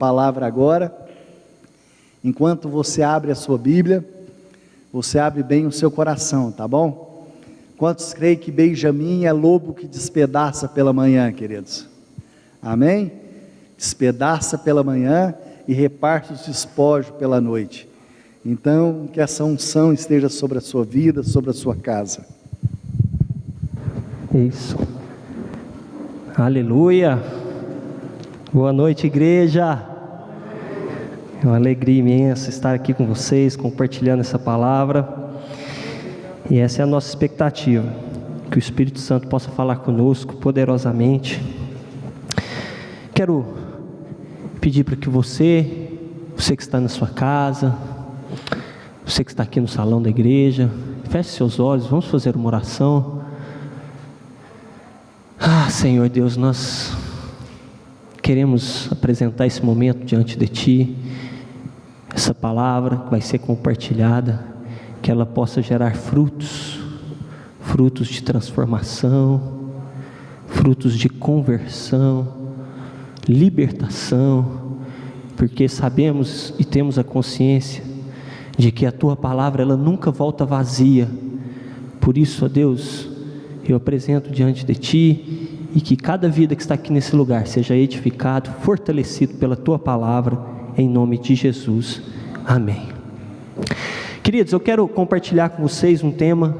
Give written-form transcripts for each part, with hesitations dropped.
palavra agora. Enquanto você abre a sua Bíblia, você abre bem o seu coração, tá bom? Quantos creem que Benjamim é lobo que despedaça pela manhã, queridos? Amém? Despedaça pela manhã e reparte os despojos pela noite. Então, que essa unção esteja sobre a sua vida, sobre a sua casa. Isso. Aleluia. Boa noite, igreja. É uma alegria imensa estar aqui com vocês, compartilhando essa palavra. E essa é a nossa expectativa, que o Espírito Santo possa falar conosco poderosamente. Quero pedir para que você que está na sua casa, você que está aqui no salão da igreja, feche seus olhos, vamos fazer uma oração. Senhor Deus, nós queremos apresentar esse momento diante de Ti, essa palavra que vai ser compartilhada, que ela possa gerar frutos de transformação, frutos de conversão, libertação, porque sabemos e temos a consciência de que a Tua palavra ela nunca volta vazia. Por isso, ó Deus, eu apresento diante de Ti, e que cada vida que está aqui nesse lugar seja edificado, fortalecido pela Tua palavra, em nome de Jesus, amém. Queridos, eu quero compartilhar com vocês um tema.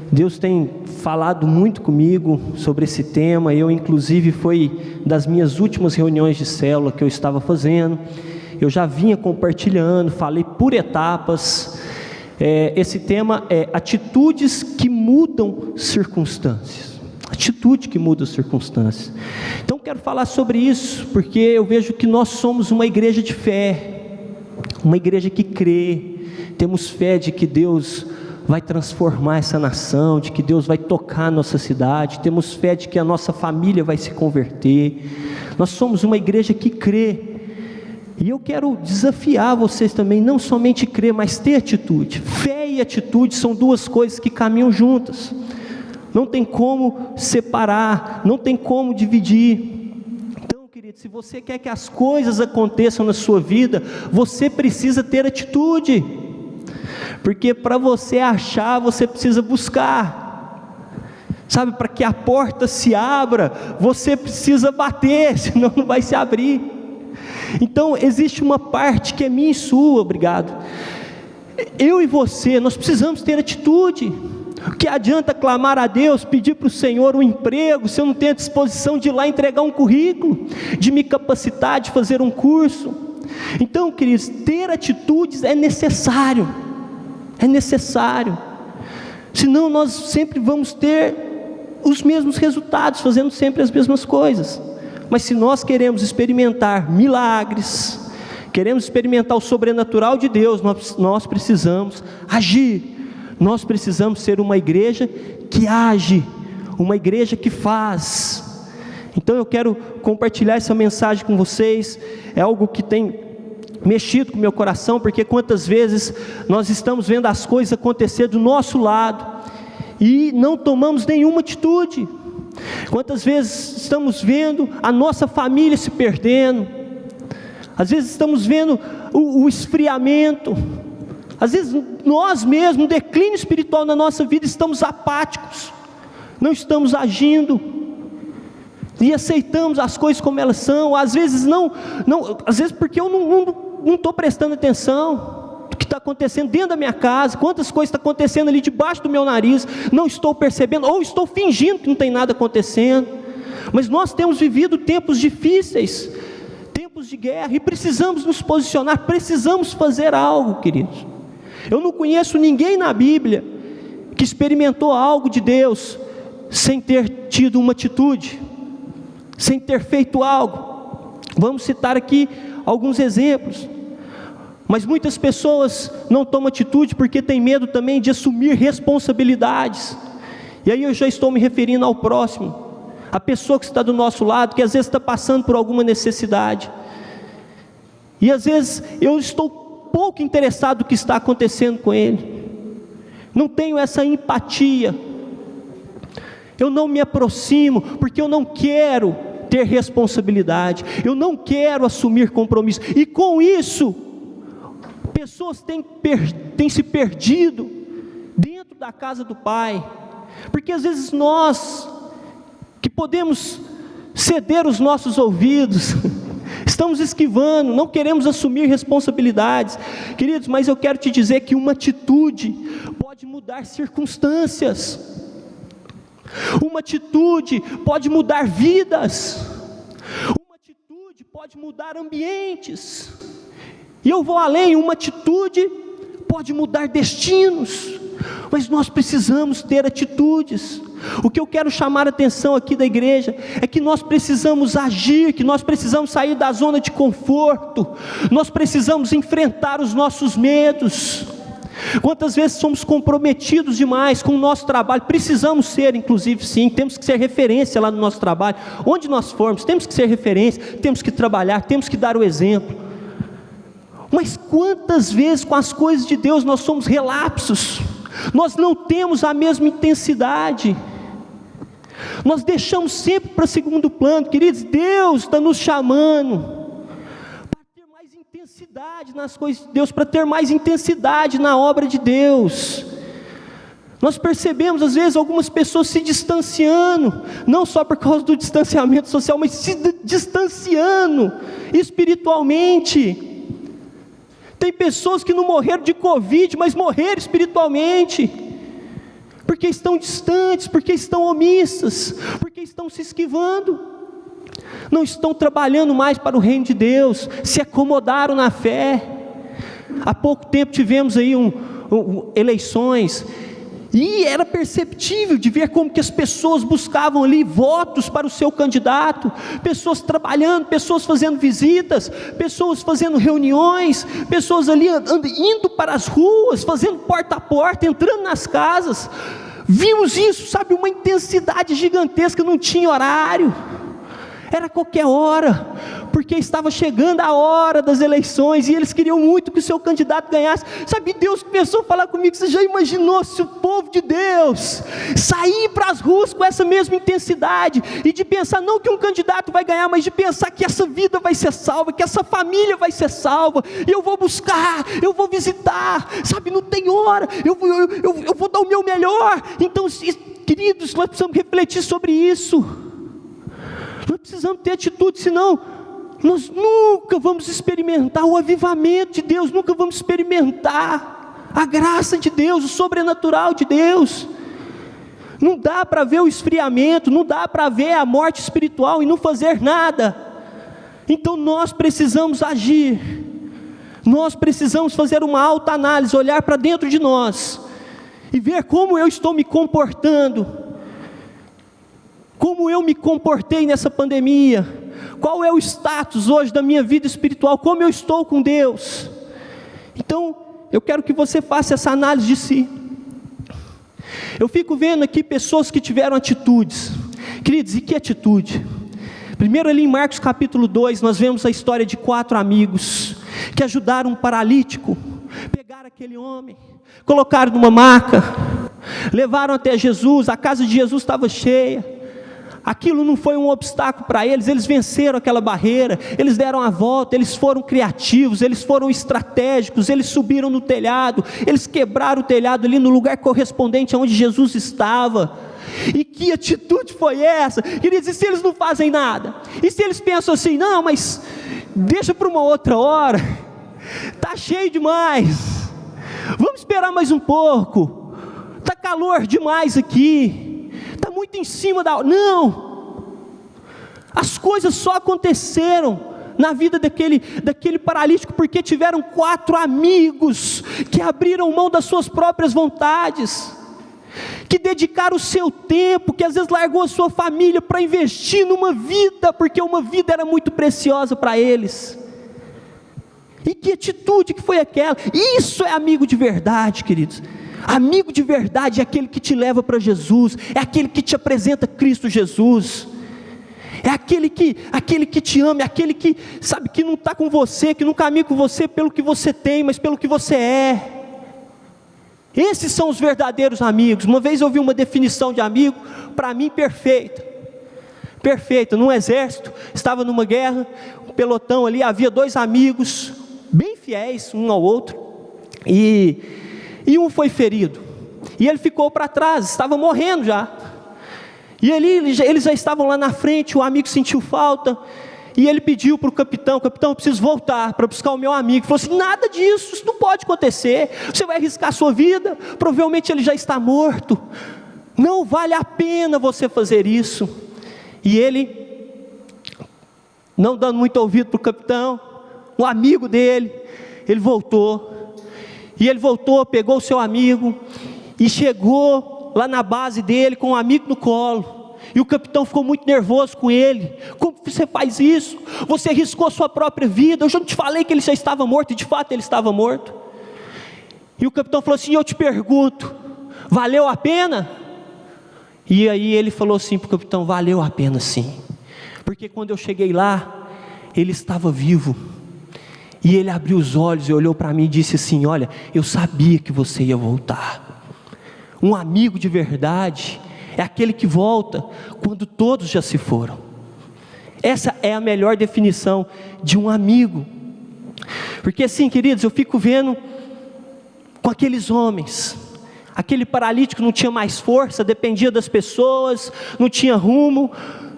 Deus tem falado muito comigo sobre esse tema. Eu inclusive foi das minhas últimas reuniões de célula que eu estava fazendo, eu já vinha compartilhando, falei por etapas. Esse tema é atitudes que mudam circunstâncias. Atitude que muda as circunstâncias. Então quero falar sobre isso, porque eu vejo que nós somos uma igreja de fé, uma igreja que crê, temos fé de que Deus vai transformar essa nação, de que Deus vai tocar a nossa cidade, temos fé de que a nossa família vai se converter. Nós somos uma igreja que crê, e eu quero desafiar vocês também, não somente crer, mas ter atitude. Fé e atitude são duas coisas que caminham juntas. Não tem como separar, não tem como dividir. Então, querido, se você quer que as coisas aconteçam na sua vida, você precisa ter atitude, porque para você achar, você precisa buscar, sabe? Para que a porta se abra, você precisa bater, senão não vai se abrir. Então, existe uma parte que é minha e sua, obrigado. Eu e você, nós precisamos ter atitude. O que adianta clamar a Deus, pedir para o Senhor um emprego, se eu não tenho a disposição de ir lá entregar um currículo, de me capacitar, de fazer um curso? Então, queridos, ter atitudes é necessário, senão nós sempre vamos ter os mesmos resultados, fazendo sempre as mesmas coisas. Mas se nós queremos experimentar milagres, queremos experimentar o sobrenatural de Deus, nós precisamos agir. Nós precisamos ser uma igreja que age, uma igreja que faz. Então eu quero compartilhar essa mensagem com vocês. É algo que tem mexido com o meu coração, porque quantas vezes nós estamos vendo as coisas acontecer do nosso lado e não tomamos nenhuma atitude. Quantas vezes estamos vendo a nossa família se perdendo, às vezes estamos vendo o esfriamento, às vezes nós mesmos, no declínio espiritual na nossa vida, estamos apáticos, não estamos agindo, e aceitamos as coisas como elas são. Às vezes às vezes porque eu não estou prestando atenção no que está acontecendo dentro da minha casa, quantas coisas estão acontecendo ali debaixo do meu nariz, não estou percebendo, ou estou fingindo que não tem nada acontecendo. Mas nós temos vivido tempos difíceis, tempos de guerra, e precisamos nos posicionar, precisamos fazer algo, queridos. Eu não conheço ninguém na Bíblia que experimentou algo de Deus sem ter tido uma atitude, sem ter feito algo. Vamos citar aqui alguns exemplos. Mas muitas pessoas não tomam atitude porque têm medo também de assumir responsabilidades. E aí eu já estou me referindo ao próximo, a pessoa que está do nosso lado, que às vezes está passando por alguma necessidade. E às vezes eu estou pouco interessado no que está acontecendo com ele, não tenho essa empatia, eu não me aproximo, porque eu não quero ter responsabilidade, eu não quero assumir compromisso, e com isso, pessoas têm se perdido dentro da casa do Pai, porque às vezes nós, que podemos ceder os nossos ouvidos, estamos esquivando, não queremos assumir responsabilidades, queridos, mas eu quero te dizer que uma atitude pode mudar circunstâncias, uma atitude pode mudar vidas, uma atitude pode mudar ambientes, e eu vou além, uma atitude pode mudar destinos, mas nós precisamos ter atitudes. O que eu quero chamar a atenção aqui da igreja, é que nós precisamos agir, que nós precisamos sair da zona de conforto, nós precisamos enfrentar os nossos medos. Quantas vezes somos comprometidos demais com o nosso trabalho, precisamos ser, inclusive sim, temos que ser referência lá no nosso trabalho, onde nós formos, temos que ser referência, temos que trabalhar, temos que dar o exemplo, mas quantas vezes com as coisas de Deus nós somos relapsos, nós não temos a mesma intensidade, nós deixamos sempre para segundo plano, queridos. Deus está nos chamando para ter mais intensidade nas coisas de Deus, para ter mais intensidade na obra de Deus. Nós percebemos às vezes algumas pessoas se distanciando, não só por causa do distanciamento social, mas se distanciando espiritualmente. Tem pessoas que não morreram de Covid, mas morreram espiritualmente, porque estão distantes, porque estão omissas, porque estão se esquivando, não estão trabalhando mais para o reino de Deus, se acomodaram na fé. Há pouco tempo tivemos aí eleições, e era perceptível de ver como que as pessoas buscavam ali votos para o seu candidato, pessoas trabalhando, pessoas fazendo visitas, pessoas fazendo reuniões, pessoas ali indo para as ruas, fazendo porta a porta, entrando nas casas. Vimos isso, sabe, uma intensidade gigantesca, não tinha horário, era qualquer hora, porque estava chegando a hora das eleições, e eles queriam muito que o seu candidato ganhasse. Sabe, Deus começou a falar comigo, você já imaginou se o povo de Deus sair para as ruas com essa mesma intensidade, e de pensar não que um candidato vai ganhar, mas de pensar que essa vida vai ser salva, que essa família vai ser salva, e eu vou buscar, eu vou visitar, sabe, não tem hora, eu vou dar o meu melhor. Então, queridos, nós precisamos refletir sobre isso, nós precisamos ter atitude, senão nós nunca vamos experimentar o avivamento de Deus, nunca vamos experimentar a graça de Deus, o sobrenatural de Deus. Não dá para ver o esfriamento, não dá para ver a morte espiritual e não fazer nada. Então nós precisamos agir, nós precisamos fazer uma autoanálise, olhar para dentro de nós e ver como eu estou me comportando, como eu me comportei nessa pandemia, qual é o status hoje da minha vida espiritual, como eu estou com Deus. Então, eu quero que você faça essa análise de si. Eu fico vendo aqui pessoas que tiveram atitudes, queridos, e que atitude? Primeiro ali em Marcos capítulo 2, nós vemos a história de 4 amigos, que ajudaram um paralítico, pegaram aquele homem, colocaram numa maca, levaram até Jesus, a casa de Jesus estava cheia, aquilo não foi um obstáculo para eles, eles venceram aquela barreira, eles deram a volta, eles foram criativos, eles foram estratégicos, eles subiram no telhado, eles quebraram o telhado ali no lugar correspondente aonde Jesus estava. E que atitude foi essa? Queridos, e se eles não fazem nada? E se eles pensam assim, não, mas deixa para uma outra hora, está cheio demais, vamos esperar mais um pouco, está calor demais aqui, está muito em cima da hora. Não, as coisas só aconteceram na vida daquele paralítico, porque tiveram 4 amigos, que abriram mão das suas próprias vontades, que dedicaram o seu tempo, que às vezes largou a sua família para investir numa vida, porque uma vida era muito preciosa para eles. E que atitude que foi aquela? Isso é amigo de verdade, queridos. Amigo de verdade é aquele que te leva para Jesus, é aquele que te apresenta Cristo Jesus, é aquele que te ama, é aquele que sabe que não está com você, que não caminha com você pelo que você tem, mas pelo que você é. Esses são os verdadeiros amigos. Uma vez eu ouvi uma definição de amigo, para mim perfeita. perfeita, num exército, estava numa guerra, um pelotão ali, havia 2 amigos, bem fiéis um ao outro, e um foi ferido, e ele ficou para trás, estava morrendo já, e eles já estavam lá na frente, o amigo sentiu falta, e ele pediu para o capitão, eu preciso voltar para buscar o meu amigo. Ele falou assim: nada disso, isso não pode acontecer, você vai arriscar a sua vida, provavelmente ele já está morto, não vale a pena você fazer isso. E ele, não dando muito ouvido para o capitão, um amigo dele, ele voltou, pegou o seu amigo, e chegou lá na base dele com o amigo no colo, e o capitão ficou muito nervoso com ele: como você faz isso? Você arriscou a sua própria vida, eu já não te falei que ele já estava morto, e de fato ele estava morto. E o capitão falou assim: eu te pergunto, valeu a pena? E aí ele falou assim para o capitão: valeu a pena sim, porque quando eu cheguei lá, ele estava vivo, e ele abriu os olhos e olhou para mim e disse assim: olha, eu sabia que você ia voltar. Um amigo de verdade é aquele que volta quando todos já se foram. Essa é a melhor definição de um amigo. Porque assim, queridos, eu fico vendo com aqueles homens, aquele paralítico não tinha mais força, dependia das pessoas, não tinha rumo,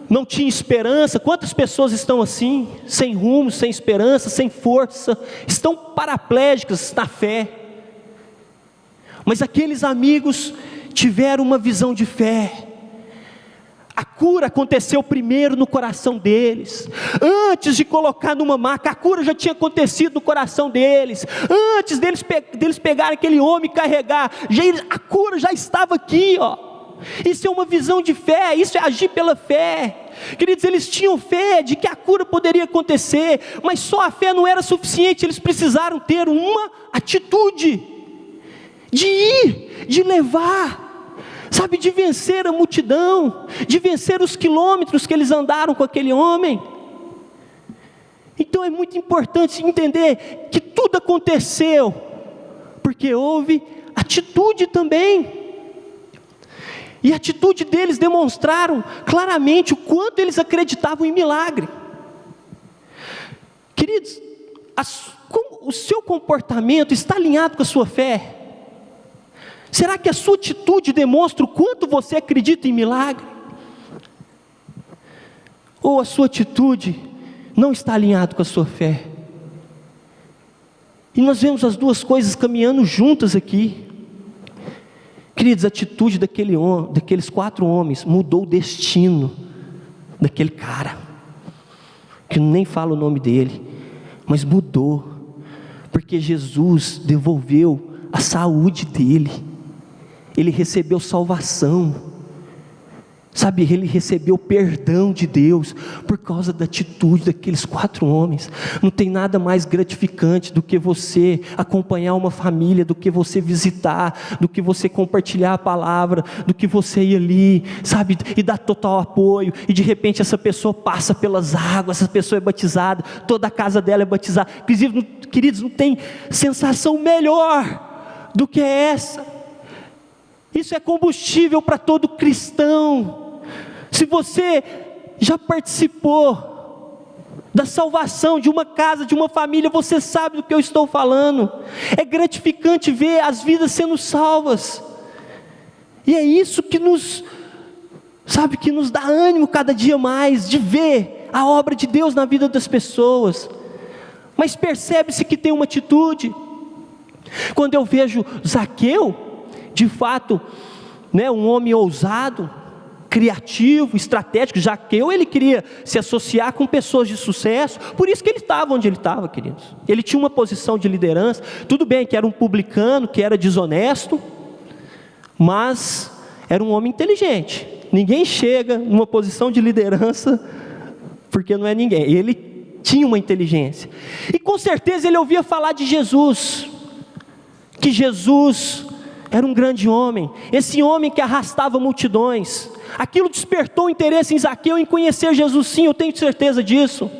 não tinha esperança. Quantas pessoas estão assim, sem rumo, sem esperança, sem força, estão paraplégicas na fé? Mas aqueles amigos tiveram uma visão de fé. A cura aconteceu primeiro no coração deles. Antes de colocar numa maca, a cura já tinha acontecido no coração deles. Antes deles pegarem aquele homem e carregar, a cura já estava aqui, ó. Isso é uma visão de fé, isso é agir pela fé. Queridos, eles tinham fé de que a cura poderia acontecer, mas só a fé não era suficiente, eles precisaram ter uma atitude de ir, de levar, sabe, de vencer a multidão, de vencer os quilômetros que eles andaram com aquele homem. Então é muito importante entender que tudo aconteceu porque houve atitude também. E a atitude deles demonstraram claramente o quanto eles acreditavam em milagre. Queridos, como o seu comportamento está alinhado com a sua fé? Será que a sua atitude demonstra o quanto você acredita em milagre? Ou a sua atitude não está alinhada com a sua fé? E nós vemos as duas coisas caminhando juntas aqui. Queridos, a atitude daqueles 4 homens mudou o destino daquele cara, que nem fala o nome dele, mas mudou, porque Jesus devolveu a saúde dele, ele recebeu salvação, sabe, ele recebeu perdão de Deus, por causa da atitude daqueles 4 homens. Não tem nada mais gratificante do que você acompanhar uma família, do que você visitar, do que você compartilhar a palavra, do que você ir ali, sabe, e dar total apoio, e de repente essa pessoa passa pelas águas, essa pessoa é batizada, toda a casa dela é batizada. Inclusive, queridos, não tem sensação melhor do que essa. Isso é combustível para todo cristão. Se você já participou da salvação de uma casa, de uma família, você sabe do que eu estou falando. É gratificante ver as vidas sendo salvas, e é isso que nos dá ânimo cada dia mais, de ver a obra de Deus na vida das pessoas. Mas percebe-se que tem uma atitude. Quando eu vejo Zaqueu, de fato, um homem ousado, criativo, estratégico. Zaqueu, ele queria se associar com pessoas de sucesso, por isso que ele estava onde ele estava, queridos. Ele tinha uma posição de liderança. Tudo bem que era um publicano, que era desonesto, mas era um homem inteligente. Ninguém chega numa posição de liderança porque não é ninguém. Ele tinha uma inteligência, e com certeza ele ouvia falar de Jesus, que Jesus era um grande homem, esse homem que arrastava multidões. Aquilo despertou o interesse em Zaqueu em conhecer Jesus. Sim, eu tenho certeza disso.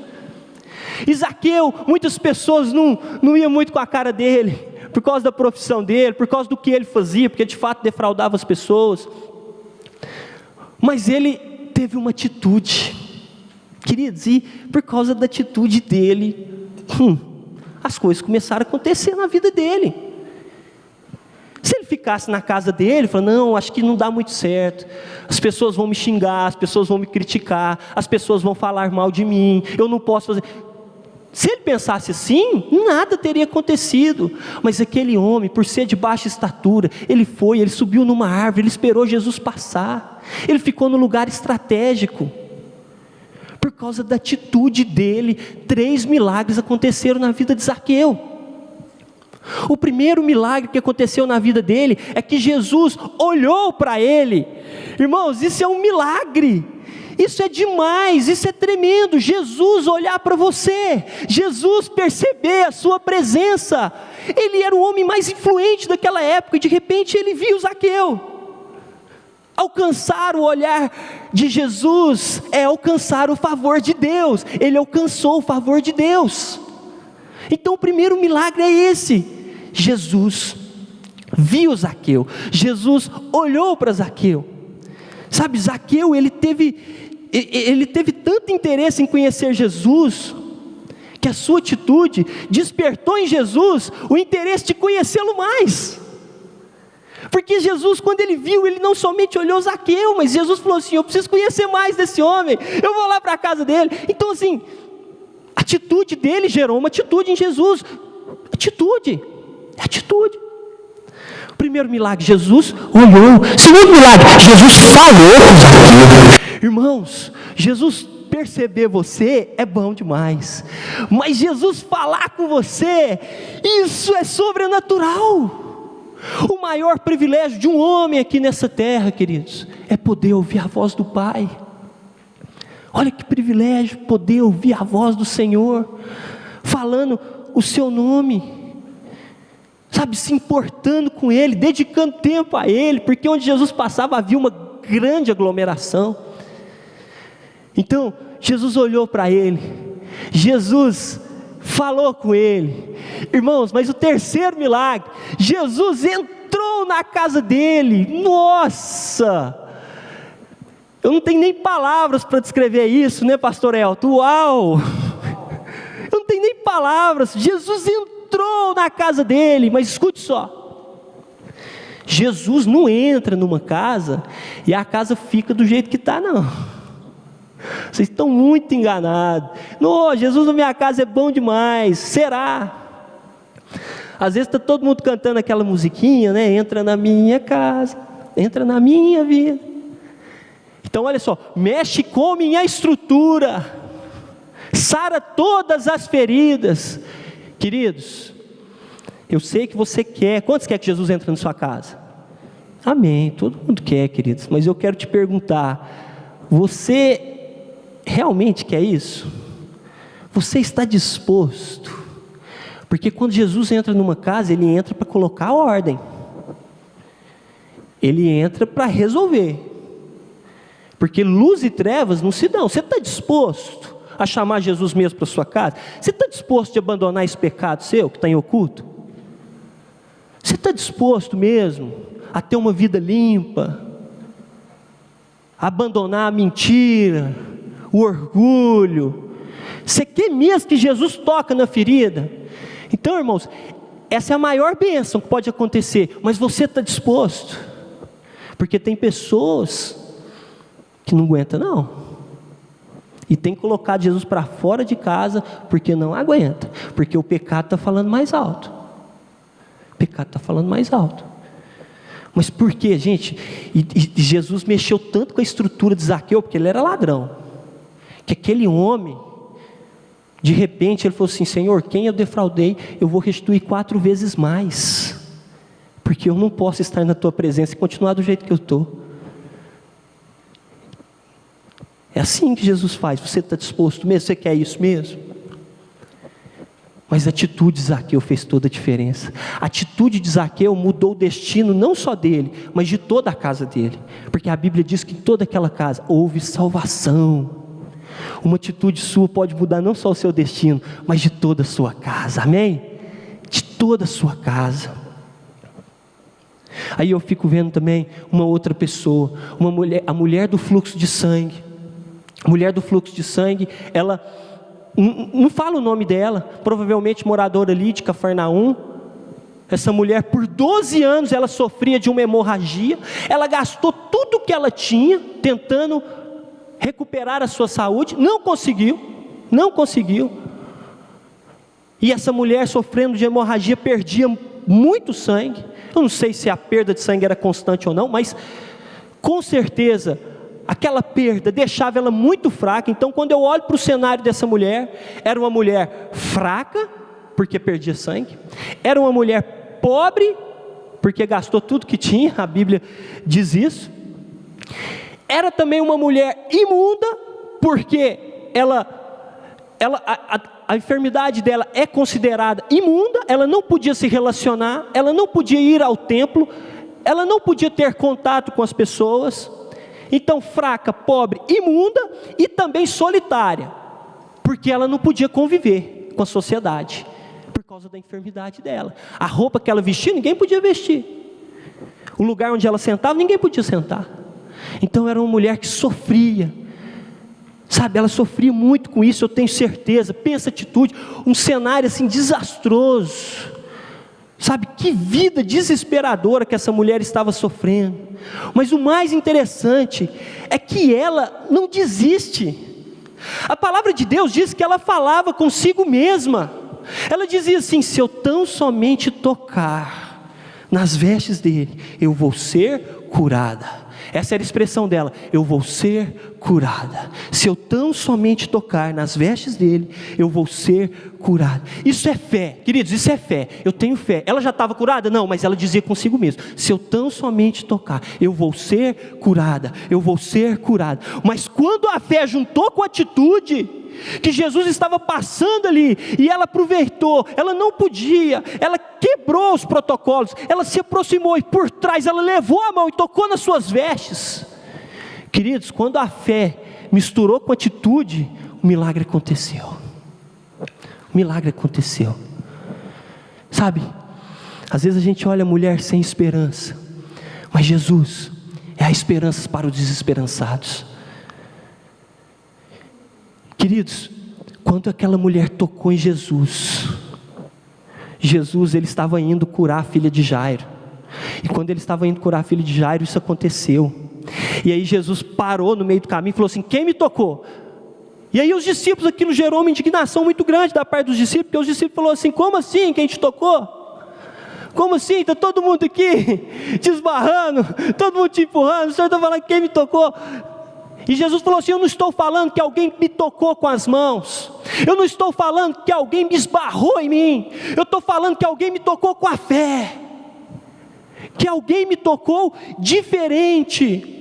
E Zaqueu, muitas pessoas não iam muito com a cara dele, por causa da profissão dele, por causa do que ele fazia, porque de fato defraudava as pessoas. Mas ele teve uma atitude, queridos, e por causa da atitude dele, as coisas começaram a acontecer na vida dele. Se ele ficasse na casa dele, falando, não, acho que não dá muito certo, as pessoas vão me xingar, as pessoas vão me criticar, as pessoas vão falar mal de mim, eu não posso fazer. Se ele pensasse assim, nada teria acontecido. Mas aquele homem, por ser de baixa estatura, ele subiu numa árvore, ele esperou Jesus passar, ele ficou no lugar estratégico. Por causa da atitude dele, 3 milagres aconteceram na vida de Zaqueu. O primeiro milagre que aconteceu na vida dele é que Jesus olhou para ele. Irmãos, isso é um milagre, isso é demais, isso é tremendo. Jesus olhar para você, Jesus perceber a sua presença. Ele era o homem mais influente daquela época e de repente ele viu Zaqueu. Alcançar o olhar de Jesus é alcançar o favor de Deus. Ele alcançou o favor de Deus. Então o primeiro milagre é esse. Jesus viu Zaqueu, Jesus olhou para Zaqueu. Sabe, Zaqueu, ele teve tanto interesse em conhecer Jesus, que a sua atitude despertou em Jesus o interesse de conhecê-lo mais. Porque Jesus, quando ele viu, ele não somente olhou Zaqueu, mas Jesus falou assim, eu preciso conhecer mais desse homem, eu vou lá para a casa dele. Então assim, a atitude dele gerou uma atitude em Jesus. Atitude. Primeiro milagre, Jesus olhou. Segundo milagre, Jesus falou com Zaqueu. Irmãos, Jesus perceber você é bom demais, mas Jesus falar com você, isso é sobrenatural. O maior privilégio de um homem aqui nessa terra, queridos, é poder ouvir a voz do Pai. Olha que privilégio, poder ouvir a voz do Senhor, falando o seu nome, sabe, se importando com Ele, dedicando tempo a Ele, porque onde Jesus passava havia uma grande aglomeração. Então, Jesus olhou para ele, Jesus falou com ele. Irmãos, mas o terceiro milagre, Jesus entrou na casa dele. Nossa! Eu não tenho nem palavras para descrever isso, né, pastor Elton? Uau! Eu não tenho nem palavras. Jesus entrou na casa dele, mas escute só. Jesus não entra numa casa e a casa fica do jeito que está, não. Vocês estão muito enganados. Não, Jesus na minha casa é bom demais. Será? Às vezes está todo mundo cantando aquela musiquinha, né? Entra na minha casa, entra na minha vida. Então olha só, mexe com minha estrutura, sara todas as feridas. Queridos, eu sei que você quer. Quantos quer que Jesus entre na sua casa? Amém, todo mundo quer, queridos. Mas eu quero te perguntar, você realmente quer isso? Você está disposto? Porque quando Jesus entra numa casa, Ele entra para colocar ordem, Ele entra para resolver, porque luz e trevas não se dão. Você está disposto a chamar Jesus mesmo para sua casa? Você está disposto a abandonar esse pecado seu, que está em oculto? Você está disposto mesmo a ter uma vida limpa, a abandonar a mentira, o orgulho? Você quer mesmo que Jesus toque na ferida? Então, irmãos, essa é a maior bênção que pode acontecer, mas você está disposto? Porque tem pessoas que não aguentam não, e tem que colocar Jesus para fora de casa, porque não aguenta, porque o pecado está falando mais alto. O pecado está falando mais alto. Mas por quê, gente? E Jesus mexeu tanto com a estrutura de Zaqueu, porque ele era ladrão, que aquele homem, de repente ele falou assim: Senhor, quem eu defraudei, eu vou restituir 4 vezes mais, porque eu não posso estar na tua presença e continuar do jeito que eu estou. É assim que Jesus faz. Você está disposto mesmo? Você quer isso mesmo? Mas a atitude de Zaqueu fez toda a diferença. A atitude de Zaqueu mudou o destino não só dele, mas de toda a casa dele, porque a Bíblia diz que em toda aquela casa houve salvação. Uma atitude sua pode mudar não só o seu destino, mas de toda a sua casa, amém? De toda a sua casa. Aí eu fico vendo também uma outra pessoa, uma mulher, a mulher do fluxo de sangue. A mulher do fluxo de sangue, ela, não fala o nome dela, provavelmente moradora ali de Cafarnaum. Essa mulher, por 12 anos, ela sofria de uma hemorragia. Ela gastou tudo que ela tinha, tentando recuperar a sua saúde. Não conseguiu. E essa mulher, sofrendo de hemorragia, perdia muito sangue. Eu não sei se a perda de sangue era constante ou não, mas com certeza aquela perda deixava ela muito fraca. Então, quando eu olho para o cenário dessa mulher, era uma mulher fraca, porque perdia sangue, era uma mulher pobre, porque gastou tudo que tinha, a Bíblia diz isso, era também uma mulher imunda, porque a enfermidade dela é considerada imunda, ela não podia se relacionar, ela não podia ir ao templo, ela não podia ter contato com as pessoas. Então, fraca, pobre, imunda e também solitária, porque ela não podia conviver com a sociedade, por causa da enfermidade dela. A roupa que ela vestia, ninguém podia vestir. O lugar onde ela sentava, ninguém podia sentar. Então, era uma mulher que sofria, sabe, ela sofria muito com isso, eu tenho certeza. Pensa a atitude, um cenário assim desastroso. Sabe, que vida desesperadora que essa mulher estava sofrendo. Mas o mais interessante é que ela não desiste. A palavra de Deus diz que ela falava consigo mesma. Ela dizia assim: se eu tão somente tocar nas vestes dele, eu vou ser curada. Essa era a expressão dela: eu vou ser curada. Se eu tão somente tocar nas vestes dele, eu vou ser curada. Isso é fé, queridos, isso é fé. Eu tenho fé. Ela já estava curada? Não, mas ela dizia consigo mesma: se eu tão somente tocar, eu vou ser curada, eu vou ser curada. Mas quando a fé juntou com a atitude, que Jesus estava passando ali, e ela aproveitou, ela não podia, ela quebrou os protocolos, ela se aproximou e por trás ela levou a mão e tocou nas suas vestes. Queridos, quando a fé misturou com a atitude, o milagre aconteceu. O milagre aconteceu. Sabe, às vezes a gente olha a mulher sem esperança, mas Jesus é a esperança para os desesperançados. Queridos, quando aquela mulher tocou em Jesus, ele estava indo curar a filha de Jairo. E quando ele estava indo curar a filha de Jairo, isso aconteceu. E aí Jesus parou no meio do caminho e falou assim: quem me tocou? E aí os discípulos, aquilo gerou uma indignação muito grande da parte dos discípulos, porque os discípulos falaram assim: como assim, quem te tocou? Como assim? Está todo mundo aqui te esbarrando, todo mundo te empurrando, o Senhor está falando quem me tocou? E Jesus falou assim: eu não estou falando que alguém me tocou com as mãos, eu não estou falando que alguém me esbarrou em mim, eu estou falando que alguém me tocou com a fé, que alguém me tocou diferente.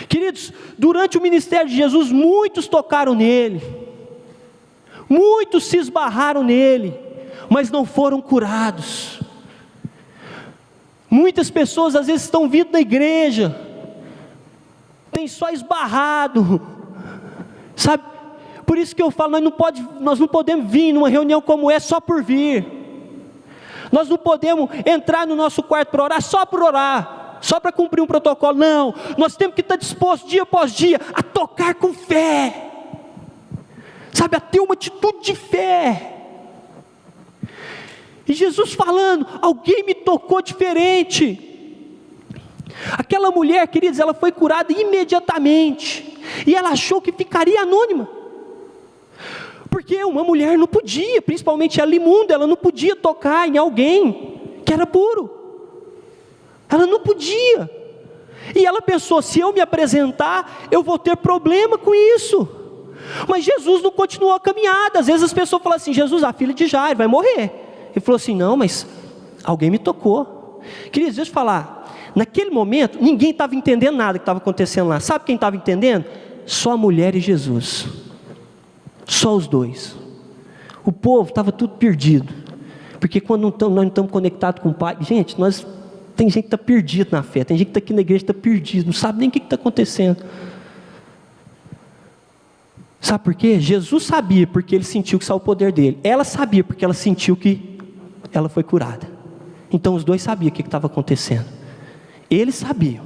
Queridos, durante o ministério de Jesus, muitos tocaram nele, muitos se esbarraram nele, mas não foram curados. Muitas pessoas às vezes estão vindo na igreja, tem só esbarrado, sabe? Por isso que eu falo, nós não podemos vir numa reunião como essa só por vir. Nós não podemos entrar no nosso quarto para orar só por orar, só para cumprir um protocolo. Não, nós temos que estar dispostos dia após dia a tocar com fé, sabe, a ter uma atitude de fé. E Jesus falando: alguém me tocou diferente. Aquela mulher, queridos, ela foi curada imediatamente, e ela achou que ficaria anônima, porque uma mulher não podia, principalmente ela imunda, ela não podia tocar em alguém que era puro, ela não podia, e ela pensou: se eu me apresentar, eu vou ter problema com isso. Mas Jesus não continuou a caminhada. Às vezes as pessoas falam assim: Jesus, a filha de Jairo vai morrer. Ele falou assim: não, mas alguém me tocou. Queridos, deixa eu falar, naquele momento ninguém estava entendendo nada que estava acontecendo lá. Sabe quem estava entendendo? Só a mulher e Jesus, só os dois. O povo estava tudo perdido, porque quando nós não estamos conectados com o Pai, gente, tem gente que está perdido na fé, tem gente que está aqui na igreja, está perdido, não sabe nem o que está acontecendo. Sabe por quê? Jesus sabia, porque ele sentiu que saiu o poder dele. Ela sabia, porque ela sentiu que ela foi curada. Então os dois sabiam o que estava acontecendo. Eles sabiam,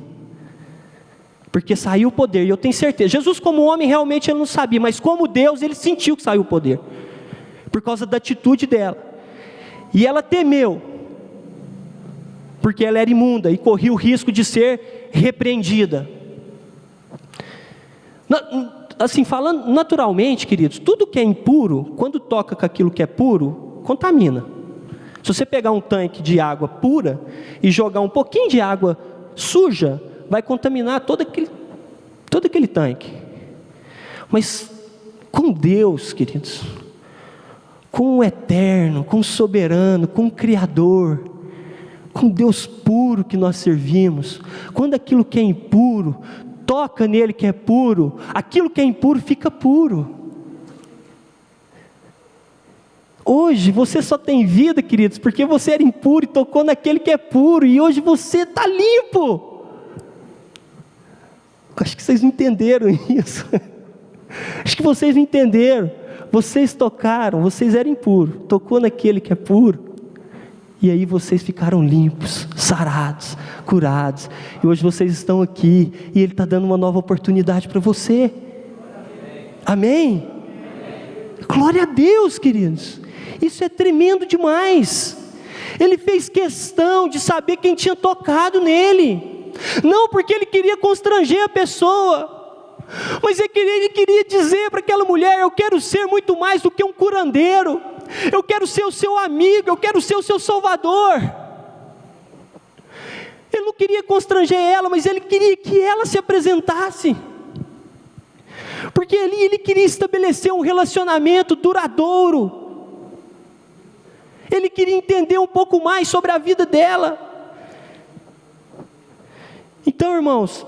porque saiu o poder, e eu tenho certeza, Jesus como homem realmente ele não sabia, mas como Deus ele sentiu que saiu o poder, por causa da atitude dela, e ela temeu, porque ela era imunda, e corria o risco de ser repreendida. Assim, falando naturalmente, queridos, tudo que é impuro, quando toca com aquilo que é puro, contamina. Se você pegar um tanque de água pura, e jogar um pouquinho de água suja, vai contaminar todo aquele tanque. Mas com Deus, queridos, com o eterno, com o soberano, com o Criador, com Deus puro que nós servimos, quando aquilo que é impuro, toca nele que é puro, aquilo que é impuro fica puro. Hoje você só tem vida, queridos, porque você era impuro e tocou naquele que é puro, e hoje você está limpo. Acho que vocês não entenderam isso. Acho que vocês não entenderam. Vocês tocaram, vocês eram impuros, tocou naquele que é puro, e aí vocês ficaram limpos, sarados, curados, e hoje vocês estão aqui, e Ele está dando uma nova oportunidade para você. Amém? Glória a Deus, queridos. Isso é tremendo demais. Ele fez questão de saber quem tinha tocado nele, não porque ele queria constranger a pessoa, mas ele queria dizer para aquela mulher: eu quero ser muito mais do que um curandeiro, eu quero ser o seu amigo, eu quero ser o seu salvador. Ele não queria constranger ela, mas ele queria que ela se apresentasse, porque ali ele queria estabelecer um relacionamento duradouro. Ele queria entender um pouco mais sobre a vida dela. Então, irmãos,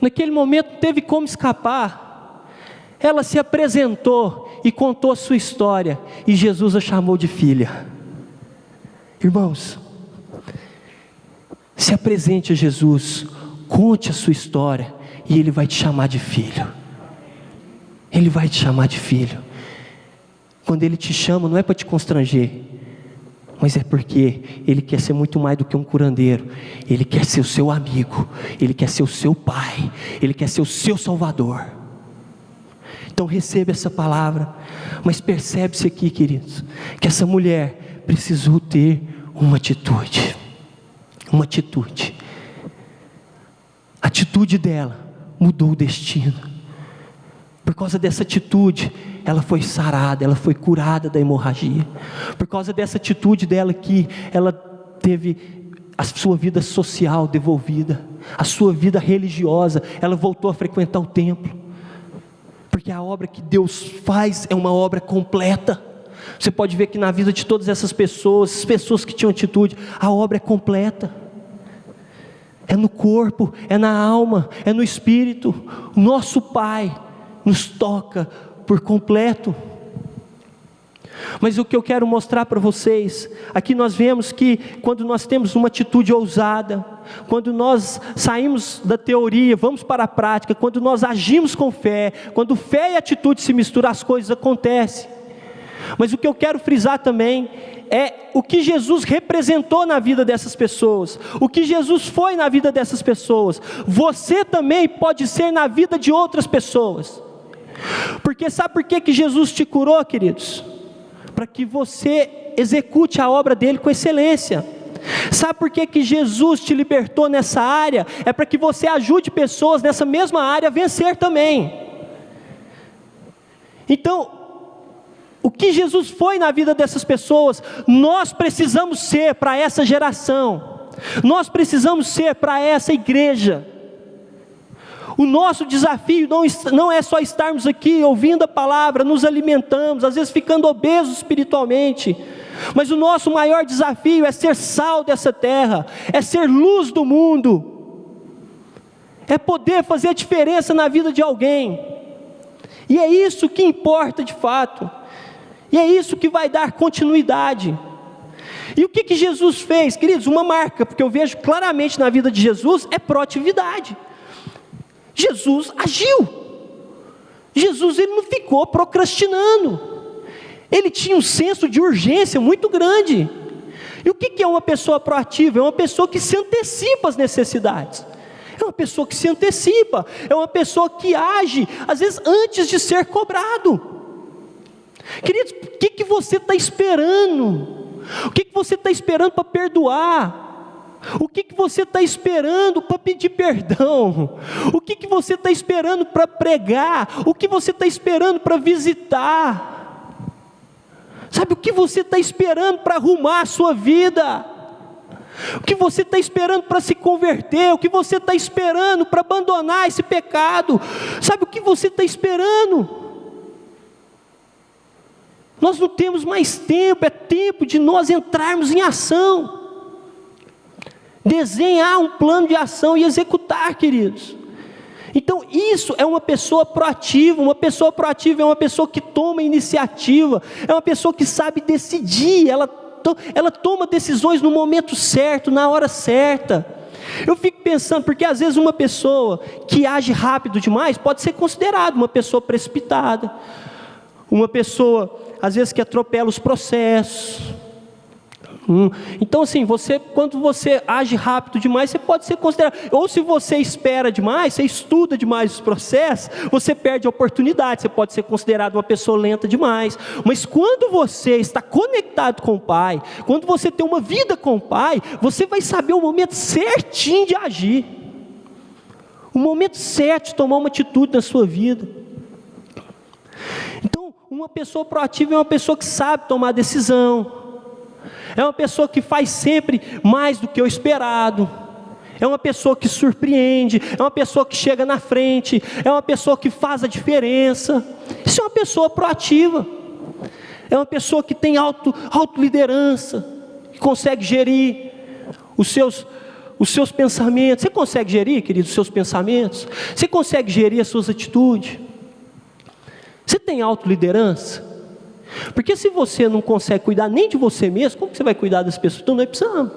naquele momento não teve como escapar. Ela se apresentou e contou a sua história, e Jesus a chamou de filha. Irmãos, se apresente a Jesus, conte a sua história, e Ele vai te chamar de filho. Ele vai te chamar de filho. Quando Ele te chama, não é para te constranger, mas é porque Ele quer ser muito mais do que um curandeiro. Ele quer ser o seu amigo, Ele quer ser o seu pai, Ele quer ser o seu salvador. Então receba essa palavra, mas percebe-se aqui, queridos, que essa mulher precisou ter uma atitude. Uma atitude. A atitude dela mudou o destino. Por causa dessa atitude, ela foi sarada, ela foi curada da hemorragia. Por causa dessa atitude dela aqui, ela teve a sua vida social devolvida, a sua vida religiosa, ela voltou a frequentar o templo. Porque a obra que Deus faz é uma obra completa. Você pode ver que na vida de todas essas pessoas, as pessoas que tinham atitude, a obra é completa. É no corpo, é na alma, é no espírito. O nosso Pai nos toca por completo. Mas o que eu quero mostrar para vocês, aqui nós vemos que quando nós temos uma atitude ousada, quando nós saímos da teoria, vamos para a prática, quando nós agimos com fé, quando fé e atitude se misturam, as coisas acontecem. Mas o que eu quero frisar também é o que Jesus representou na vida dessas pessoas, o que Jesus foi na vida dessas pessoas. Você também pode ser na vida de outras pessoas. Porque sabe por que Jesus te curou, queridos? Para que você execute a obra dele com excelência. Sabe por que Jesus te libertou nessa área? É para que você ajude pessoas nessa mesma área a vencer também. Então, o que Jesus foi na vida dessas pessoas, nós precisamos ser para essa geração, nós precisamos ser para essa igreja. O nosso desafio não é só estarmos aqui ouvindo a palavra, nos alimentamos, às vezes ficando obesos espiritualmente, mas o nosso maior desafio é ser sal dessa terra, é ser luz do mundo, é poder fazer a diferença na vida de alguém, e é isso que importa de fato, e é isso que vai dar continuidade. E o que Jesus fez, queridos? Uma marca, porque eu vejo claramente na vida de Jesus, é proatividade. Jesus agiu. Jesus ele não ficou procrastinando. Ele tinha um senso de urgência muito grande. E o que é uma pessoa proativa? É uma pessoa que se antecipa às necessidades. É É uma pessoa que se antecipa, é uma pessoa que age, às vezes antes de ser cobrado. Queridos, o que você está esperando? O que você está esperando para perdoar? O que você está esperando para pedir perdão? O que você está esperando para pregar? O que você está esperando para visitar? Sabe, o que você está esperando para arrumar a sua vida? O que você está esperando para se converter? O que você está esperando para abandonar esse pecado? Sabe, o que você está esperando? Nós não temos mais tempo, é tempo de nós entrarmos em ação. Desenhar um plano de ação e executar, queridos. Então isso é uma pessoa proativa. Uma pessoa proativa é uma pessoa que toma iniciativa, é uma pessoa que sabe decidir, ela toma decisões no momento certo, na hora certa. Eu fico pensando, porque às vezes uma pessoa que age rápido demais pode ser considerada uma pessoa precipitada, uma pessoa às vezes que atropela os processos. Então assim, quando você age rápido demais, você pode ser considerado, ou se você espera demais, você estuda demais os processos, você perde a oportunidade, você pode ser considerado uma pessoa lenta demais. Mas quando você está conectado com o Pai, quando você tem uma vida com o Pai, você vai saber o momento certinho de agir, o momento certo de tomar uma atitude na sua vida. Então uma pessoa proativa é uma pessoa que sabe tomar decisão, é uma pessoa que faz sempre mais do que o esperado, é uma pessoa que surpreende, é uma pessoa que chega na frente, é uma pessoa que faz a diferença. Isso é uma pessoa proativa, é uma pessoa que tem autoliderança, que consegue gerir os seus pensamentos. Você consegue gerir, querido, os seus pensamentos? Você consegue gerir as suas atitudes? Você tem autoliderança? Porque se você não consegue cuidar nem de você mesmo, como que você vai cuidar das pessoas? Então nós precisamos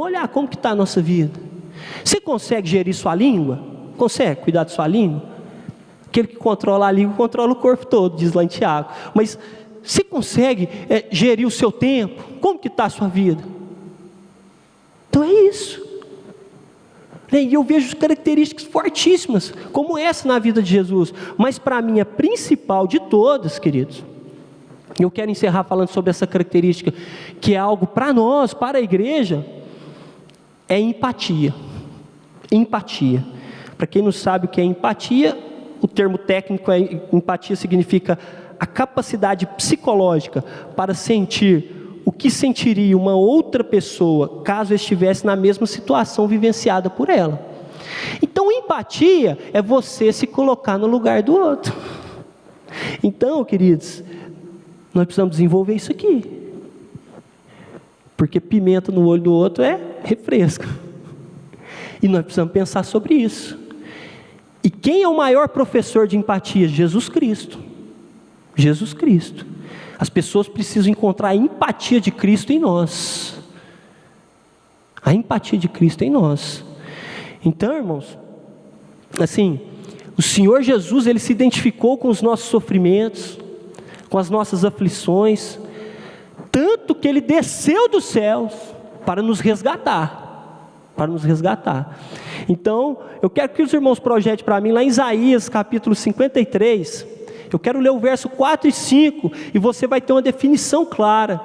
olhar como que está a nossa vida. Você consegue gerir sua língua? Consegue cuidar de sua língua? Aquele que controla a língua, controla o corpo todo, diz lá em Tiago. Mas você consegue gerir o seu tempo? Como que está a sua vida? Então é isso. E eu vejo características fortíssimas, como essa na vida de Jesus. Mas para mim a principal de todas, queridos, eu quero encerrar falando sobre essa característica, que é algo para nós, para a igreja, é empatia. Empatia. Para quem não sabe o que é empatia, o termo técnico empatia significa a capacidade psicológica para sentir o que sentiria uma outra pessoa caso estivesse na mesma situação vivenciada por ela. Então empatia é você se colocar no lugar do outro. Então, queridos, nós precisamos desenvolver isso aqui, porque pimenta no olho do outro é refresco, e nós precisamos pensar sobre isso. E quem é o maior professor de empatia? Jesus Cristo. Jesus Cristo. As pessoas precisam encontrar a empatia de Cristo em nós. A empatia de Cristo em nós. Então, irmãos, assim, o Senhor Jesus, Ele se identificou com os nossos sofrimentos, com as nossas aflições, tanto que Ele desceu dos céus para nos resgatar. Para nos resgatar. Então, eu quero que os irmãos projetem para mim, lá em Isaías, capítulo 53, eu quero ler o verso 4 e 5, e você vai ter uma definição clara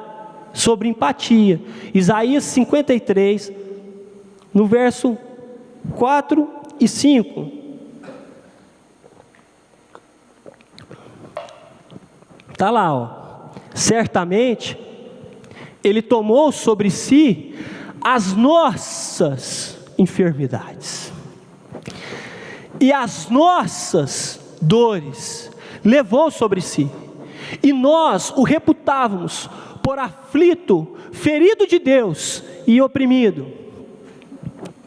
sobre empatia. Isaías 53, no verso 4 e 5. Está lá, ó. Certamente, Ele tomou sobre si as nossas enfermidades e as nossas dores levou sobre si, e nós o reputávamos por aflito, ferido de Deus e oprimido.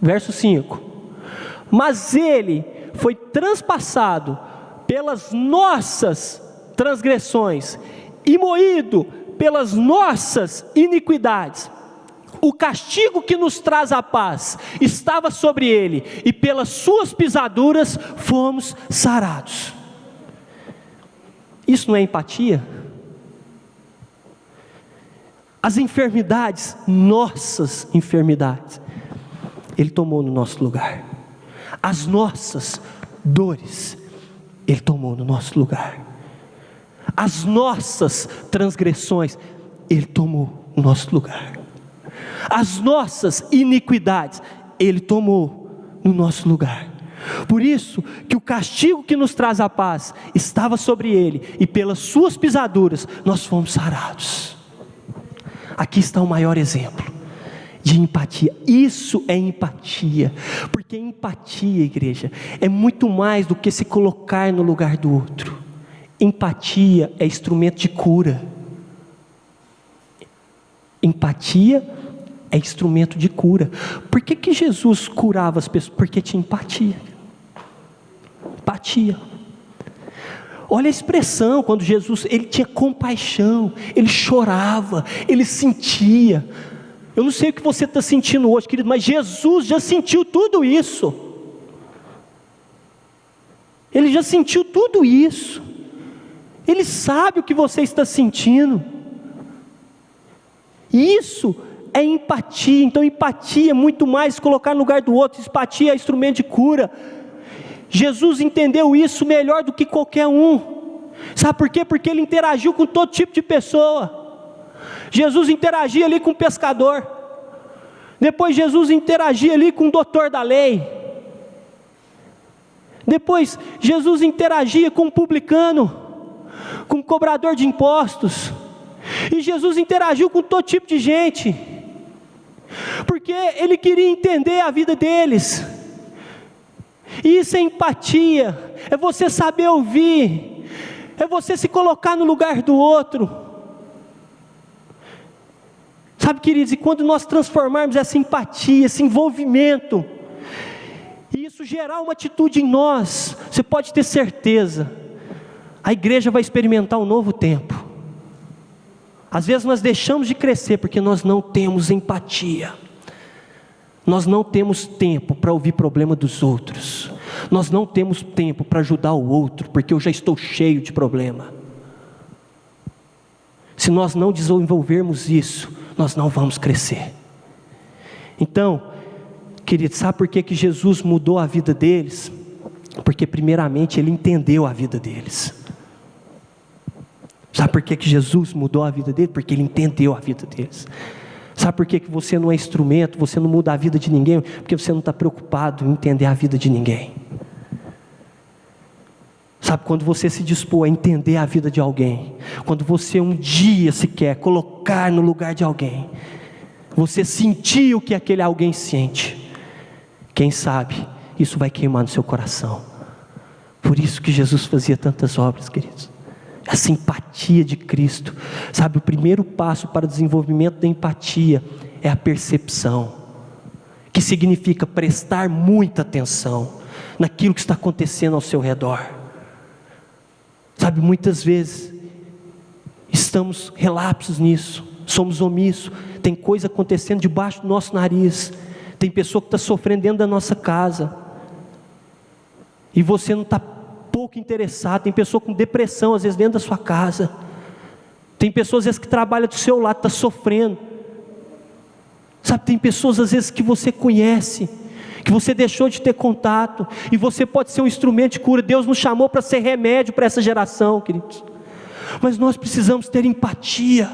Verso 5: mas Ele foi transpassado pelas nossas transgressões e moído pelas nossas iniquidades. O castigo que nos traz a paz estava sobre Ele, e pelas suas pisaduras fomos sarados. Isso não é empatia? As enfermidades, nossas enfermidades, Ele tomou no nosso lugar. As nossas dores, Ele tomou no nosso lugar. As nossas transgressões, Ele tomou no nosso lugar. As nossas iniquidades, Ele tomou no nosso lugar. Por isso que o castigo que nos traz a paz estava sobre Ele, e pelas suas pisaduras nós fomos sarados. Aqui está o maior exemplo de empatia. Isso é empatia, porque empatia, igreja, é muito mais do que se colocar no lugar do outro. Empatia é instrumento de cura. Empatia é instrumento de cura. Por que Jesus curava as pessoas? Porque tinha empatia. Empatia. Olha a expressão, quando Jesus, Ele tinha compaixão, Ele chorava, Ele sentia. Eu não sei o que você está sentindo hoje, querido, mas Jesus já sentiu tudo isso. Ele já sentiu tudo isso. Ele sabe o que você está sentindo. Isso é empatia. Então empatia é muito mais colocar no lugar do outro. Empatia é instrumento de cura. Jesus entendeu isso melhor do que qualquer um. Sabe por quê? Porque Ele interagiu com todo tipo de pessoa. Jesus interagia ali com o pescador. Depois Jesus interagia ali com o doutor da lei. Depois Jesus interagia com o publicano, com o cobrador de impostos. E Jesus interagiu com todo tipo de gente, porque Ele queria entender a vida deles. E isso é empatia, é você saber ouvir, é você se colocar no lugar do outro. Sabe, queridos, e quando nós transformarmos essa empatia, esse envolvimento, e isso gerar uma atitude em nós, você pode ter certeza, a igreja vai experimentar um novo tempo. Às vezes nós deixamos de crescer porque nós não temos empatia. Nós não temos tempo para ouvir problema dos outros. Nós não temos tempo para ajudar o outro, porque eu já estou cheio de problema. Se nós não desenvolvermos isso, nós não vamos crescer. Então, queridos, sabe por que Jesus mudou a vida deles? Porque primeiramente Ele entendeu a vida deles. Sabe por que Jesus mudou a vida deles? Porque Ele entendeu a vida deles. Sabe por que você não é instrumento, você não muda a vida de ninguém? Porque você não está preocupado em entender a vida de ninguém. Sabe, quando você se dispor a entender a vida de alguém, quando você um dia se quer colocar no lugar de alguém, você sentir o que aquele alguém sente, quem sabe, isso vai queimar no seu coração. Por isso que Jesus fazia tantas obras, queridos. A simpatia de Cristo, sabe, o primeiro passo para o desenvolvimento da empatia é a percepção, que significa prestar muita atenção naquilo que está acontecendo ao seu redor. Sabe, muitas vezes estamos relapsos nisso, somos omissos, tem coisa acontecendo debaixo do nosso nariz, tem pessoa que está sofrendo dentro da nossa casa, e você não está pouco interessado. Tem pessoa com depressão às vezes dentro da sua casa, tem pessoas às vezes que trabalham do seu lado, está sofrendo. Sabe, tem pessoas às vezes que você conhece, que você deixou de ter contato, e você pode ser um instrumento de cura. Deus nos chamou para ser remédio para essa geração, queridos, mas nós precisamos ter empatia.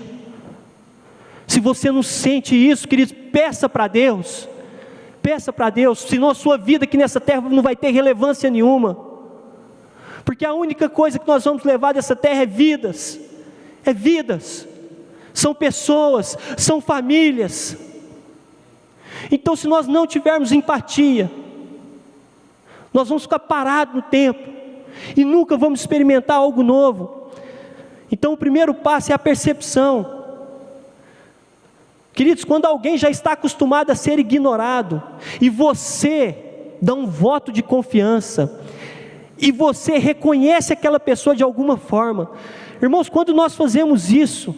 Se você não sente isso, queridos, peça para Deus, senão a sua vida aqui nessa terra não vai ter relevância nenhuma. Porque a única coisa que nós vamos levar dessa terra é vidas, são pessoas, são famílias. Então, se nós não tivermos empatia, nós vamos ficar parados no tempo, e nunca vamos experimentar algo novo. Então o primeiro passo é a percepção. Queridos, quando alguém já está acostumado a ser ignorado, e você dá um voto de confiança, e você reconhece aquela pessoa de alguma forma, irmãos, quando nós fazemos isso,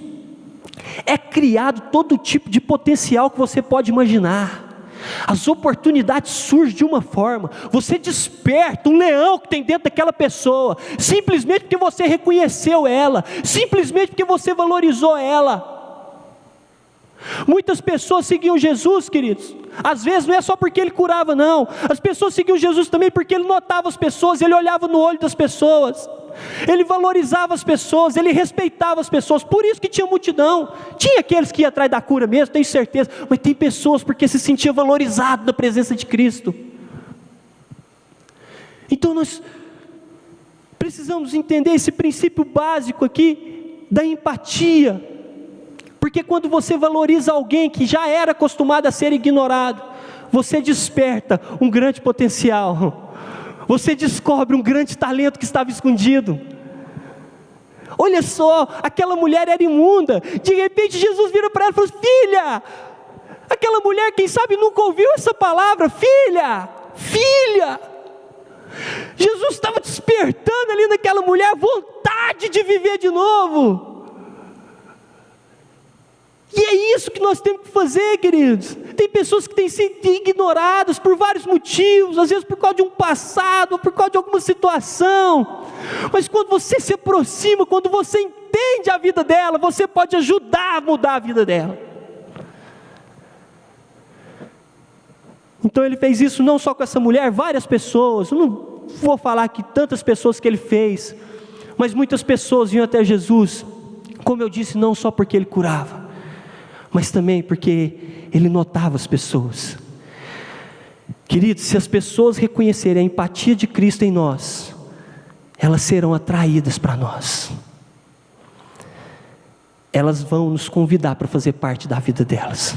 é criado todo tipo de potencial que você pode imaginar. As oportunidades surgem de uma forma, você desperta um leão que tem dentro daquela pessoa, simplesmente porque você reconheceu ela, simplesmente porque você valorizou ela. Muitas pessoas seguiam Jesus, queridos, Às vezes não é só porque ele curava, não. As pessoas seguiam Jesus também porque ele notava as pessoas, ele olhava no olho das pessoas, ele valorizava as pessoas, ele respeitava as pessoas. Por isso que tinha multidão. Tinha aqueles que iam atrás da cura mesmo, tenho certeza, mas tem pessoas porque se sentia valorizado na presença de Cristo. Então nós precisamos entender esse princípio básico aqui da empatia. Porque quando você valoriza alguém que já era acostumado a ser ignorado, você desperta um grande potencial, você descobre um grande talento que estava escondido. Olha só, aquela mulher era imunda, de repente Jesus vira para ela e fala: filha, aquela mulher, quem sabe nunca ouviu essa palavra, filha, filha. Jesus estava despertando ali naquela mulher vontade de viver de novo. E é isso que nós temos que fazer, queridos. Tem pessoas que têm sido ignoradas por vários motivos, às vezes por causa de um passado, ou por causa de alguma situação. Mas quando você se aproxima, quando você entende a vida dela, você pode ajudar a mudar a vida dela. Então ele fez isso não só com essa mulher, várias pessoas. Eu não vou falar aqui tantas pessoas que ele fez, mas muitas pessoas vinham até Jesus, como eu disse, não só porque ele curava, mas também porque ele notava as pessoas. Queridos, se as pessoas reconhecerem a empatia de Cristo em nós, elas serão atraídas para nós. Elas vão nos convidar para fazer parte da vida delas.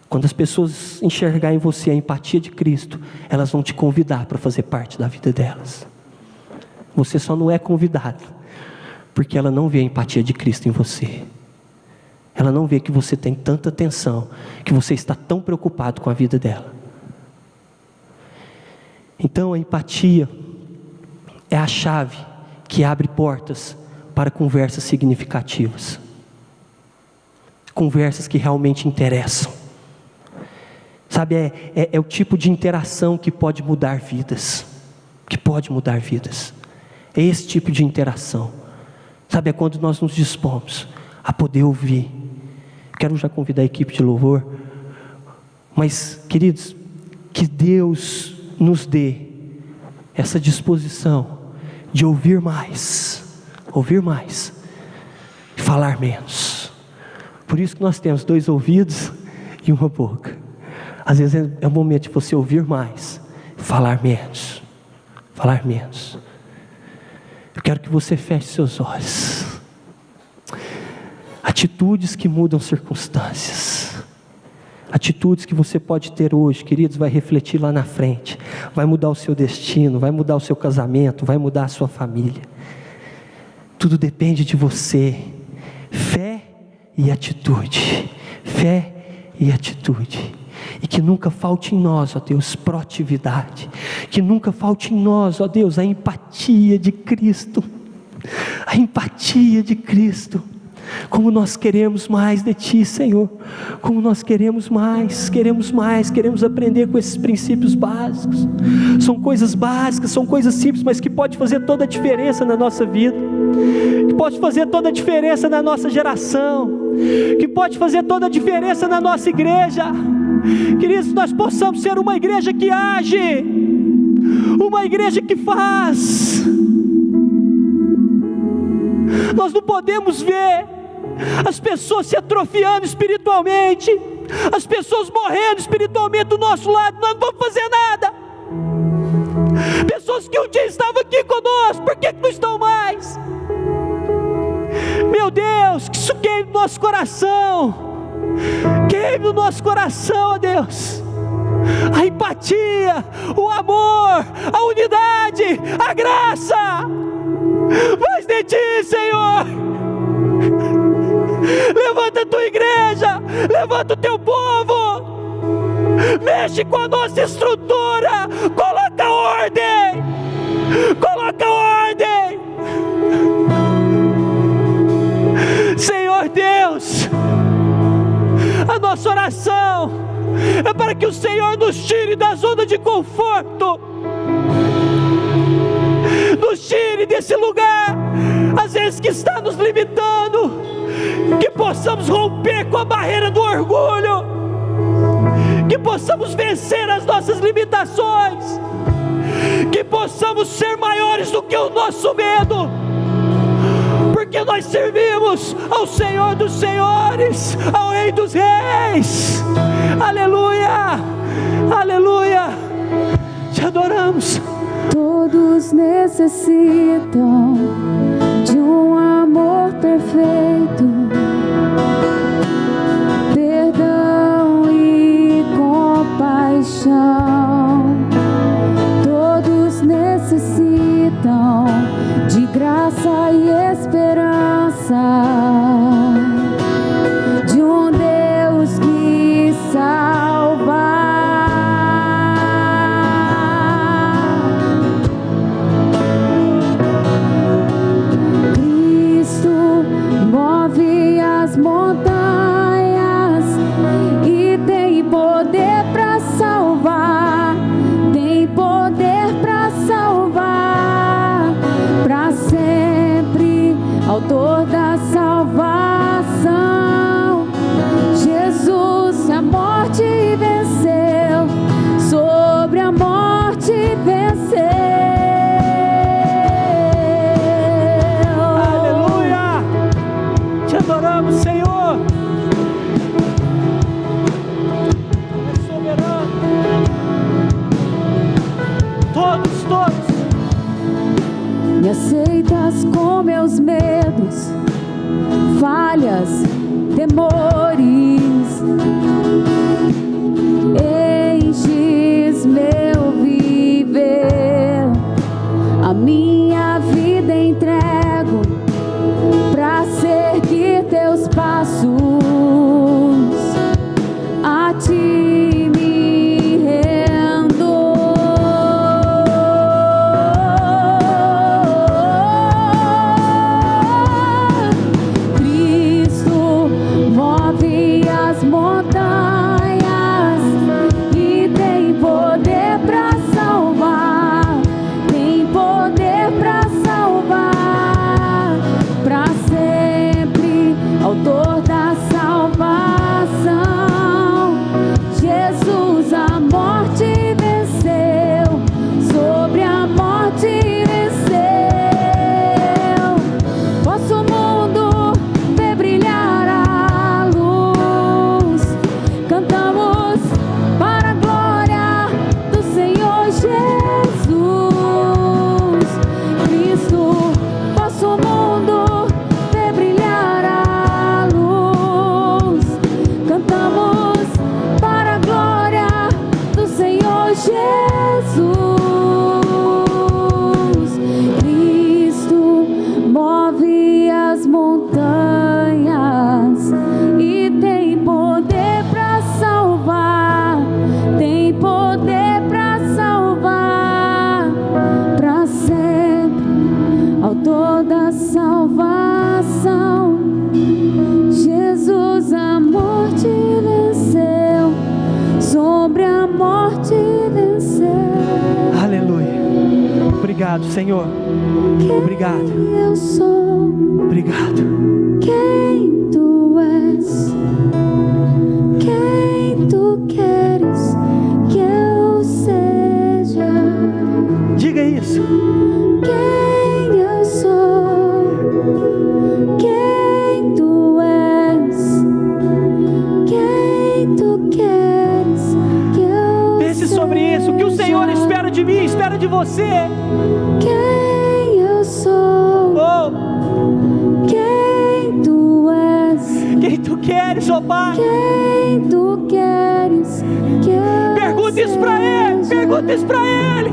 Quando as pessoas enxergarem em você a empatia de Cristo, elas vão te convidar para fazer parte da vida delas. Você só não é convidado porque ela não vê a empatia de Cristo em você. Ela não vê que você tem tanta atenção, que você está tão preocupado com a vida dela. Então a empatia é a chave que abre portas para conversas significativas, conversas que realmente interessam. Sabe, é o tipo de interação que pode mudar vidas, é esse tipo de interação. Sabe, é quando nós nos dispomos a poder ouvir. Quero já convidar a equipe de louvor, mas queridos, que Deus nos dê essa disposição de ouvir mais e falar menos. Por isso que nós temos 2 ouvidos e uma boca. Às vezes é o momento de você ouvir mais, falar menos. Eu quero que você feche seus olhos. Atitudes que mudam circunstâncias, atitudes que você pode ter hoje, queridos, vai refletir lá na frente, vai mudar o seu destino, vai mudar o seu casamento, vai mudar a sua família. Tudo depende de você. Fé e atitude. E que nunca falte em nós, ó Deus, proatividade. Que nunca falte em nós, ó Deus, a empatia de Cristo. A empatia de Cristo. Como nós queremos mais de Ti, Senhor. Como nós queremos mais, queremos aprender com esses princípios básicos. São coisas básicas, são coisas simples, mas que pode fazer toda a diferença na nossa vida. Que pode fazer toda a diferença na nossa geração. Que pode fazer toda a diferença na nossa igreja. Queridos, nós possamos ser uma igreja que age, uma igreja que faz. Nós não podemos ver as pessoas se atrofiando espiritualmente, as pessoas morrendo espiritualmente do nosso lado, nós não vamos fazer nada. Pessoas que um dia estavam aqui conosco, por que não estão mais? Meu Deus, que isso queime no nosso coração. Queime o nosso coração, ó Deus. A empatia, o amor, a unidade, a graça. Mais de Ti, Senhor. Levanta a Tua igreja, levanta o Teu povo. Mexe com a nossa estrutura. Coloca ordem. Senhor Deus, a nossa oração é para que o Senhor nos tire da zona de conforto, nos tire desse lugar, às vezes que está nos limitando, que possamos romper com a barreira do orgulho, que possamos vencer as nossas limitações, que possamos ser maiores do que o nosso medo, porque nós servimos ao Senhor dos Senhores, ao Rei dos Reis. Aleluia, aleluia, te adoramos. Todos necessitam de um amor perfeito, perdão e compaixão. Todos necessitam de graça e esperança, de um Deus que salva. Move as montanhas e tem poder para salvar, tem poder para salvar, para sempre, autor da salvação. Jesus a morte venceu, sobre a morte venceu. Adoramos, Senhor. É soberano. Todos. Me aceitas com meus medos, falhas, temores. Enches meu viver, a minha vida entrego pra seguir teus passos, a ti me rendo. Cristo move as montanhas e tem poder pra salvar, tem poder pra salvar, pra sempre, autor da salvação. Jesus a morte venceu, sobre a morte venceu. Vosso mundo vê brilhar a luz, cantamos para a glória do Senhor Jesus. Cristo, vosso mundo vê brilhar a luz, cantamos para a glória do Senhor Jesus. Cristo move as montanhas e tem poder para salvar, tem poder para salvar, para sempre, autor da salvação. Jesus a morte venceu, sobre a morte venceu. Aleluia. Obrigado, Senhor. Obrigado. Quem eu sou, Obrigado. quem tu és, quem tu queres que eu seja. Diga isso. Quem eu sou, quem tu és, quem tu queres que eu Pense seja. sobre isso. O que o Senhor espera de mim, espera de você. Quem eu sou, Oh, quem tu és, quem tu queres, ó Pai. quem tu queres que eu Pergunta isso pra Ele. seja. Pergunta isso pra Ele.